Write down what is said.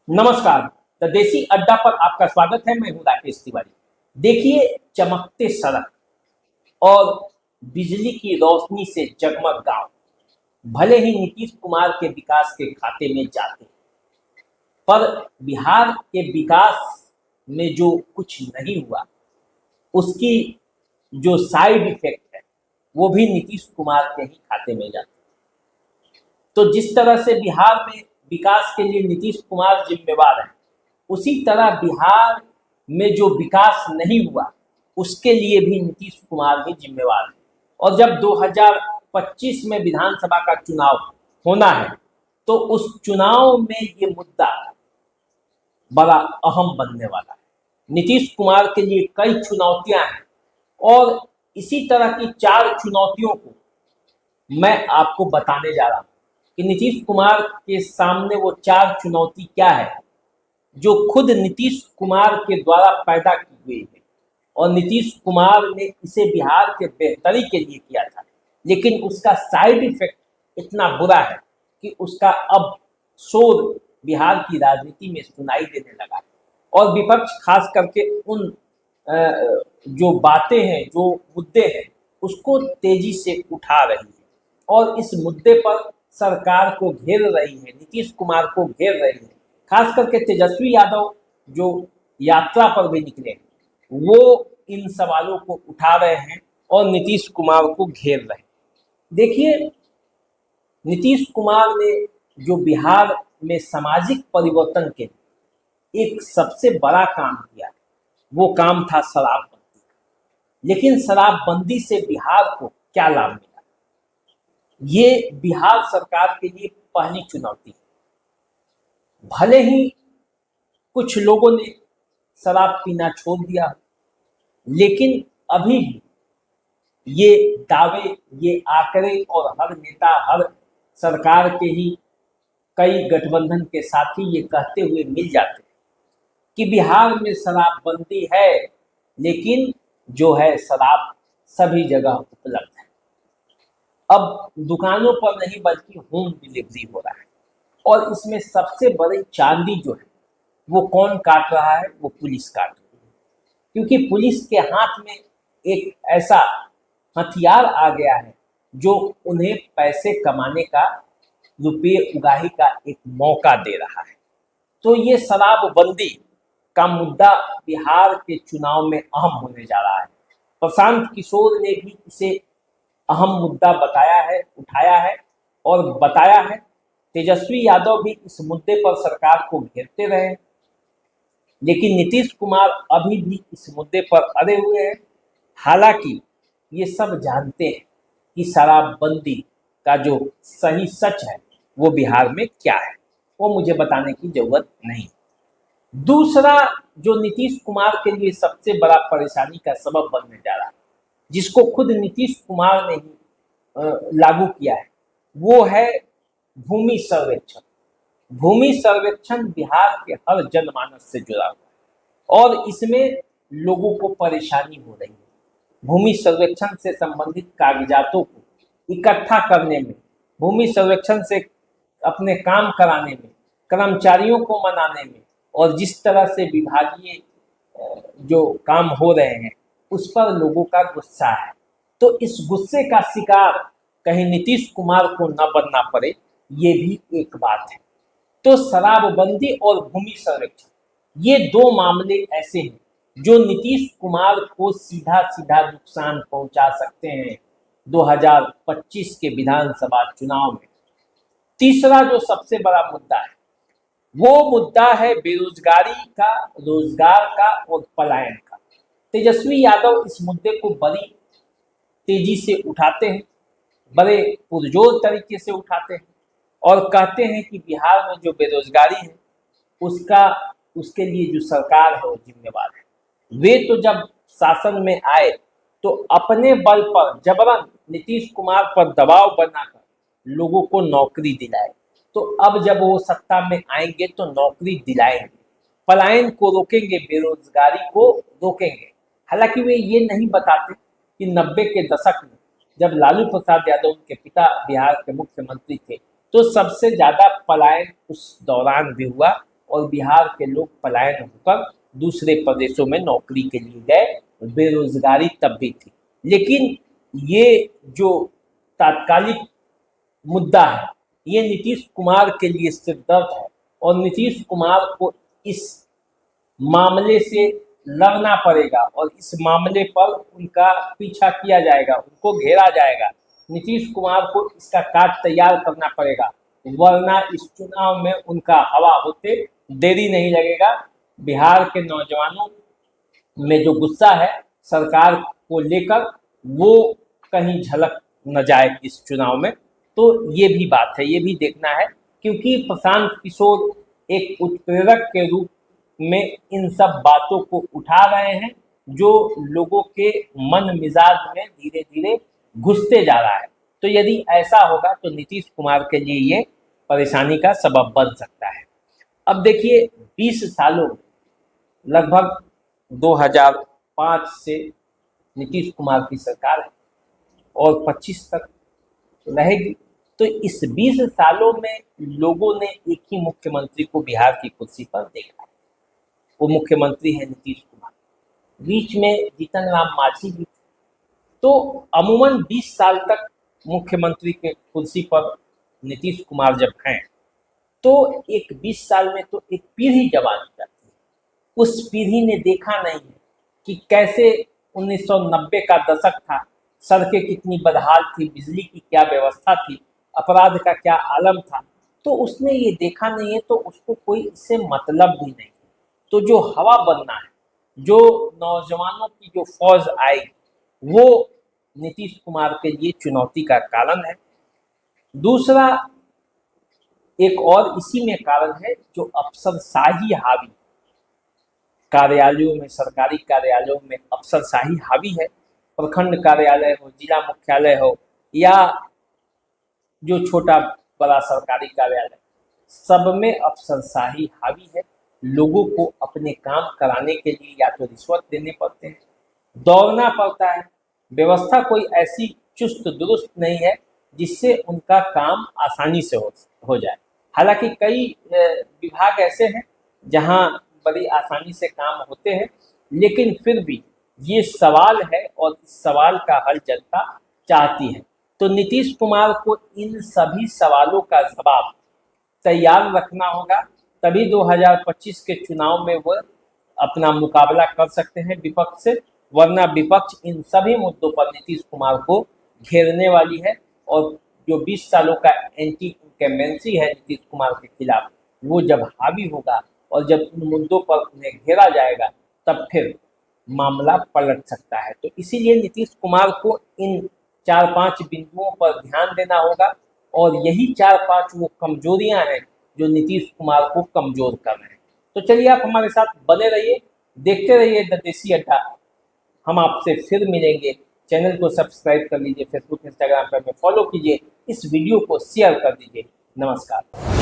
नमस्कार। द देसी अड्डा पर आपका स्वागत है। मैं हूं राकेश तिवारी। देखिए, चमकते सड़क और बिजली की रोशनी से जगमग गांव भले ही नीतीश कुमार के विकास के खाते में जाते हैं, पर बिहार के विकास में जो कुछ नहीं हुआ, उसकी जो साइड इफेक्ट है वो भी नीतीश कुमार के ही खाते में जाते हैं। तो जिस तरह से बिहार में विकास के लिए नीतीश कुमार जिम्मेवार है, उसी तरह बिहार में जो विकास नहीं हुआ उसके लिए भी नीतीश कुमार ही जिम्मेवार है। और जब 2025 में विधानसभा का चुनाव होना है, तो उस चुनाव में ये मुद्दा बड़ा अहम बनने वाला है। नीतीश कुमार के लिए कई चुनौतियां हैं और इसी तरह की 4 चुनौतियों को मैं आपको बताने जा रहा हूं कि नीतीश कुमार के सामने वो 4 चुनौती क्या है, जो खुद नीतीश कुमार के द्वारा पैदा की हुई है। और नीतीश कुमार ने इसे बिहार के बेहतरी के लिए किया था, लेकिन उसका साइड इफेक्ट इतना बुरा है कि उसका अब शोर बिहार की राजनीति में सुनाई देने लगा है। और विपक्ष खास करके उन जो बातें हैं, जो मुद्दे हैं, उसको तेजी से उठा रही है और इस मुद्दे पर सरकार को घेर रही है, नीतीश कुमार को घेर रही है। खास करके तेजस्वी यादव जो यात्रा पर भी निकले, वो इन सवालों को उठा रहे हैं और नीतीश कुमार को घेर रहे हैं। देखिए, नीतीश कुमार ने जो बिहार में सामाजिक परिवर्तन के एक सबसे बड़ा काम किया, वो काम था शराबबंदी। लेकिन शराबबंदी से बिहार को क्या लाभ मिला, ये बिहार सरकार के लिए पहली चुनौती है। भले ही कुछ लोगों ने शराब पीना छोड़ दिया, लेकिन अभी भी ये दावे, ये आंकड़े और हर नेता, हर सरकार के ही कई गठबंधन के साथी ये कहते हुए मिल जाते हैं कि बिहार में शराबबंदी है, लेकिन जो है शराब सभी जगह उपलब्ध है। अब दुकानों पर नहीं बल्कि होम डिलीवरी हो रहा है। और इसमें सबसे बड़ी चांदी जो है वो कौन काट रहा है, वो पुलिस काट रही है। क्योंकि पुलिस के हाथ में एक ऐसा हथियार आ गया है जो उन्हें पैसे कमाने का, रुपये उगाही का एक मौका दे रहा है। तो ये शराबबंदी का मुद्दा बिहार के चुनाव में अहम होने जा रहा है। प्रशांत किशोर ने भी इसे अहम मुद्दा बताया है, उठाया है और बताया है। तेजस्वी यादव भी इस मुद्दे पर सरकार को घेरते रहे, लेकिन नीतीश कुमार अभी भी इस मुद्दे पर अड़े हुए हैं। हालांकि ये सब जानते हैं कि शराबबंदी का जो सही सच है वो बिहार में क्या है, वो मुझे बताने की जरूरत नहीं। दूसरा जो नीतीश कुमार के लिए सबसे बड़ा परेशानी का सबब बनने जा रहा है, जिसको खुद नीतीश कुमार ने ही लागू किया है, वो है भूमि सर्वेक्षण। भूमि सर्वेक्षण बिहार के हर जनमानस से जुड़ा हुआ है और इसमें लोगों को परेशानी हो रही है। भूमि सर्वेक्षण से संबंधित कागजातों को इकट्ठा करने में, भूमि सर्वेक्षण से अपने काम कराने में, कर्मचारियों को मनाने में, और जिस तरह से विभागीय जो काम हो रहे हैं उस पर लोगों का गुस्सा है। तो इस गुस्से का शिकार कहीं नीतीश कुमार को न बनना पड़े, ये भी एक बात है। तो शराबबंदी और भूमि सर्वेक्षण, ये 2 मामले ऐसे हैं जो नीतीश कुमार को सीधा सीधा नुकसान पहुंचा सकते हैं 2025 के विधानसभा चुनाव में। तीसरा जो सबसे बड़ा मुद्दा है, वो मुद्दा है बेरोजगारी का, रोजगार का और पलायन का। तेजस्वी यादव इस मुद्दे को बड़ी तेजी से उठाते हैं, बड़े पुरजोर तरीके से उठाते हैं और कहते हैं कि बिहार में जो बेरोजगारी है उसके लिए जो सरकार है वो जिम्मेवार है। वे तो जब शासन में आए तो अपने बल पर जबरन नीतीश कुमार पर दबाव बनाकर लोगों को नौकरी दिलाए। तो अब जब वो सत्ता में आएंगे तो नौकरी दिलाएंगे, पलायन को रोकेंगे, बेरोजगारी को रोकेंगे। हालांकि वे ये नहीं बताते कि 90 के दशक में जब लालू प्रसाद यादव उनके पिता बिहार के मुख्यमंत्री थे, तो सबसे ज्यादा पलायन उस दौरान भी हुआ और बिहार के लोग पलायन होकर दूसरे प्रदेशों में नौकरी के लिए गए, बेरोजगारी तब भी थी। लेकिन ये जो तात्कालिक मुद्दा है, ये नीतीश कुमार के लिए सिरदर्द है और नीतीश कुमार को इस मामले से लड़ना पड़ेगा और इस मामले पर उनका पीछा किया जाएगा, उनको घेरा जाएगा। नीतीश कुमार को इसका कार्ड तैयार करना पड़ेगा, वरना इस चुनाव में उनका हवा होते देरी नहीं लगेगा। बिहार के नौजवानों में जो गुस्सा है सरकार को लेकर, वो कहीं झलक न जाए इस चुनाव में। तो ये भी बात है, ये भी देखना है, क्योंकि प्रशांत किशोर एक उत्प्रेरक के रूप में इन सब बातों को उठा रहे हैं, जो लोगों के मन मिजाज में धीरे धीरे घुसते जा रहा है। तो यदि ऐसा होगा तो नीतीश कुमार के लिए ये परेशानी का सबब बन सकता है। अब देखिए, 20 सालों लगभग 2005 से नीतीश कुमार की सरकार है और 25 तक रहेगी। तो इस 20 सालों में लोगों ने एक ही मुख्यमंत्री को बिहार की कुर्सी पर देखा है, वो मुख्यमंत्री है नीतीश कुमार। बीच में जीतन राम मांझी भी थे। तो अमूमन 20 साल तक मुख्यमंत्री के कुर्सी पर नीतीश कुमार जब हैं, तो एक 20 साल में तो एक पीढ़ी जवान हो जाती है। उस पीढ़ी ने देखा नहीं है कि कैसे 1990 का दशक था, सड़कें कितनी बदहाल थी, बिजली की क्या व्यवस्था थी, अपराध का क्या आलम था। तो उसने ये देखा नहीं है, तो उसको कोई इससे मतलब भी नहीं। तो जो हवा बनना है, जो नौजवानों की जो फौज आएगी, वो नीतीश कुमार के लिए चुनौती का कारण है। दूसरा एक और इसी में कारण है, जो अफसरशाही हावी कार्यालयों में, सरकारी कार्यालयों में अफसरशाही हावी है। प्रखंड कार्यालय हो, जिला मुख्यालय हो, या जो छोटा बड़ा सरकारी कार्यालय, सब में अफसरशाही हावी है। लोगों को अपने काम कराने के लिए या तो रिश्वत देने पड़ते हैं, दौड़ना पड़ता है। व्यवस्था कोई ऐसी चुस्त दुरुस्त नहीं है जिससे उनका काम आसानी से हो जाए। हालांकि कई विभाग ऐसे हैं जहां बड़ी आसानी से काम होते हैं, लेकिन फिर भी ये सवाल है और इस सवाल का हल जनता चाहती है। तो नीतीश कुमार को इन सभी सवालों का जवाब तैयार रखना होगा, तभी 2025 के चुनाव में वह अपना मुकाबला कर सकते हैं विपक्ष से। वरना विपक्ष इन सभी मुद्दों पर नीतीश कुमार को घेरने वाली है, और जो 20 सालों का एंटी इंकम्बेंसी है नीतीश कुमार के खिलाफ, वो जब हावी होगा और जब इन मुद्दों पर उन्हें घेरा जाएगा, तब फिर मामला पलट सकता है। तो इसीलिए नीतीश कुमार को इन 4-5 बिंदुओं पर ध्यान देना होगा, और यही 4-5 वो कमजोरियां हैं जो नीतीश कुमार को कमजोर कर रहे हैं। तो चलिए, आप हमारे साथ बने रहिए, देखते रहिए द देसी अड्डा। हम आपसे फिर मिलेंगे। चैनल को सब्सक्राइब कर लीजिए, फेसबुक इंस्टाग्राम पर हमें फॉलो कीजिए, इस वीडियो को शेयर कर दीजिए। नमस्कार।